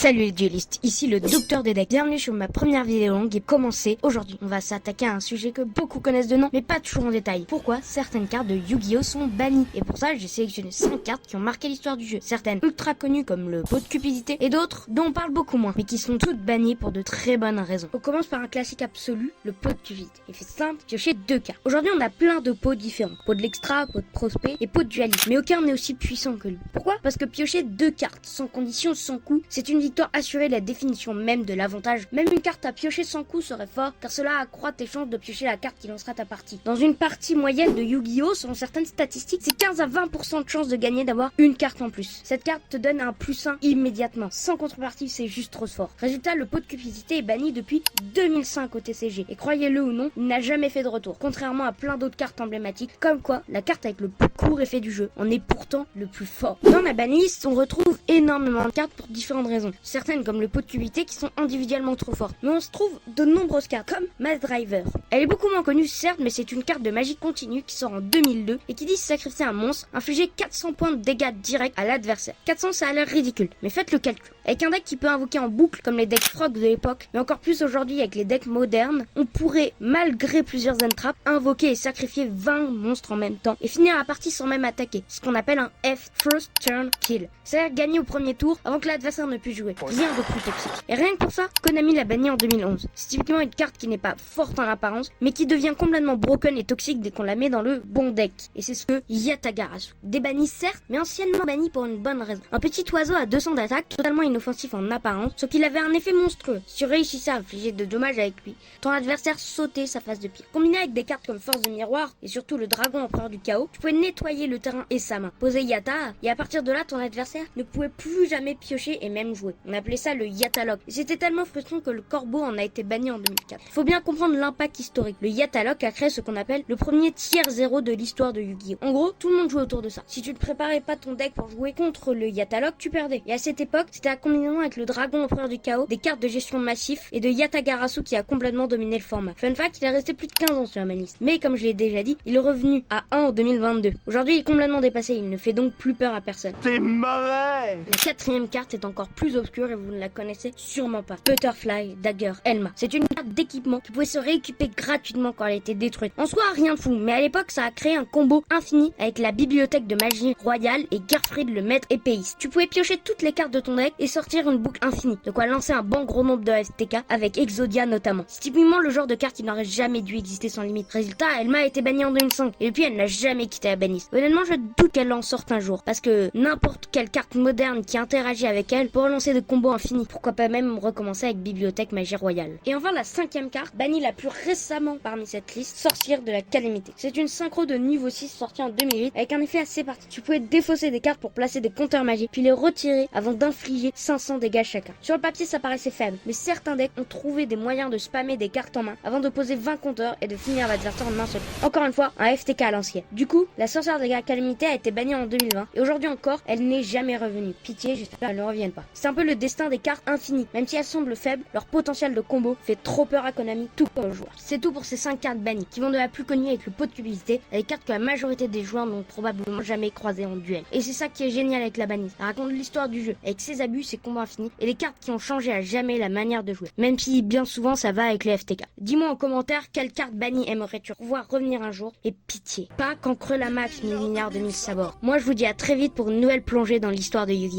Salut les duelistes, ici le docteur des decks. Bienvenue sur ma première vidéo longue et commencer. Aujourd'hui, on va s'attaquer à un sujet que beaucoup connaissent de nom, mais pas toujours en détail. Pourquoi certaines cartes de Yu-Gi-Oh sont bannies? Et pour ça, j'ai sélectionné 5 cartes qui ont marqué l'histoire du jeu. Certaines ultra connues comme le pot de cupidité et d'autres dont on parle beaucoup moins, mais qui sont toutes bannies pour de très bonnes raisons. On commence par un classique absolu, le pot de cupidité. Il fait simple, piocher 2 cartes. Aujourd'hui, on a plein de pots différents. Pot de l'extra, pot de prospect et pot de dualiste. Mais aucun n'est aussi puissant que lui. Pourquoi? Parce que piocher 2 cartes sans condition, sans coût, c'est une victoire assurée de la définition même de l'avantage. Même une carte à piocher sans coup serait fort, car cela accroît tes chances de piocher la carte qui lancera ta partie. Dans une partie moyenne de Yu-Gi-Oh, selon certaines statistiques, c'est 15 à 20% de chance de gagner d'avoir une carte en plus. Cette carte te donne un +1 immédiatement. Sans contrepartie, c'est juste trop fort. Résultat, le pot de cupidité est banni depuis 2005 au TCG. Et croyez-le ou non, il n'a jamais fait de retour. Contrairement à plein d'autres cartes emblématiques, comme quoi la carte avec le plus court effet du jeu en est pourtant le plus fort. Dans la banlist, on retrouve énormément de cartes pour différentes raisons. Certaines comme le pot de cupidité qui sont individuellement trop fortes. Mais on se trouve de nombreuses cartes comme Mass Driver. Elle est beaucoup moins connue certes, mais c'est une carte de magie continue qui sort en 2002 et qui dit sacrifier un monstre, infliger 400 points de dégâts directs à l'adversaire. 400 ça a l'air ridicule, mais faites le calcul. Avec un deck qui peut invoquer en boucle comme les decks Frog de l'époque, mais encore plus aujourd'hui avec les decks modernes, on pourrait, malgré plusieurs entraps, invoquer et sacrifier 20 monstres en même temps et finir la partie sans même attaquer. Ce qu'on appelle un F, First Turn Kill. C'est-à-dire gagner au premier tour avant que l'adversaire ne puisse jouer. Rien de plus toxique. Et rien que pour ça, Konami l'a banni en 2011. C'est typiquement une carte qui n'est pas forte en apparence, mais qui devient complètement broken et toxique dès qu'on la met dans le bon deck. Et c'est ce que Yatagarasu. Débanni certes, mais anciennement banni pour une bonne raison. Un petit oiseau à 200 d'attaque, totalement inoffensif en apparence, sauf qu'il avait un effet monstrueux. Si tu réussissais à infliger de dommages avec lui, ton adversaire sautait sa face de pied. Combiné avec des cartes comme Force de Miroir, et surtout le Dragon Empereur du Chaos, tu pouvais nettoyer le terrain et sa main. Poser Yata, et à partir de là, ton adversaire ne pouvait plus jamais piocher et même jouer. On appelait ça le Yatalok. Et c'était tellement frustrant que le Corbeau en a été banni en 2004. Faut bien comprendre l'impact historique. Le Yatalok a créé ce qu'on appelle le premier tiers 0 de l'histoire de Yu-Gi-Oh! En gros, tout le monde jouait autour de ça. Si tu ne préparais pas ton deck pour jouer contre le Yatalok, tu perdais. Et à cette époque, c'était la combinaison avec le Dragon Empereur du Chaos, des cartes de gestion massif et de Yatagarasu qui a complètement dominé le format. Fun fact, il est resté plus de 15 ans sur la manlist. Mais comme je l'ai déjà dit, il est revenu à 1 en 2022. Aujourd'hui, il est complètement dépassé. Il ne fait donc plus peur à personne. C'est mauvais! La 4e carte est encore plus obscure et vous ne la connaissez sûrement pas. Butterfly Dagger Elma. C'est une carte d'équipement qui pouvait se rééquiper gratuitement quand elle était détruite. En soi, rien de fou, mais à l'époque, ça a créé un combo infini avec la bibliothèque de magie royale et Garfried le maître épéiste. Tu pouvais piocher toutes les cartes de ton deck et sortir une boucle infinie, de quoi lancer un bon gros nombre de FTK avec Exodia notamment. C'est typiquement le genre de carte qui n'aurait jamais dû exister sans limite. Résultat, Elma a été bannie en 2005 et depuis elle n'a jamais quitté la banlist. Honnêtement, je doute qu'elle en sorte un jour parce que n'importe quelle carte moderne qui interagit avec elle peut relancer de combos infinis. Pourquoi pas même recommencer avec Bibliothèque Magie Royale. Et enfin la 5e carte, bannie la plus récemment parmi cette liste, Sorcière de la Calamité. C'est une synchro de niveau 6 sortie en 2008 avec un effet assez particulier. Tu pouvais défausser des cartes pour placer des compteurs magiques puis les retirer avant d'infliger 500 dégâts chacun. Sur le papier ça paraissait faible, mais certains decks ont trouvé des moyens de spammer des cartes en main avant de poser 20 compteurs et de finir l'adversaire en un seul. Encore une fois, un FTK à l'ancienne. Du coup, la Sorcière de la Calamité a été bannie en 2020 et aujourd'hui encore, elle n'est jamais revenue. Pitié, j'espère qu'elle ne revienne pas. C'est un peu le destin des cartes infinies. Même si elles semblent faibles, leur potentiel de combo fait trop peur à Konami, tout comme aux joueurs. C'est tout pour ces 5 cartes bannies, qui vont de la plus connue avec le pot de cupidité à des cartes que la majorité des joueurs n'ont probablement jamais croisées en duel. Et c'est ça qui est génial avec la banlist. Elle raconte l'histoire du jeu, avec ses abus, ses combats infinis, et les cartes qui ont changé à jamais la manière de jouer. Même si bien souvent ça va avec les FTK. Dis-moi en commentaire quelle carte bannie aimerais-tu voir revenir un jour, et pitié, pas quand Creux la Max ni Mignard de Mille Sabor. Moi je vous dis à très vite pour une nouvelle plongée dans l'histoire de Yu-Gi-Oh!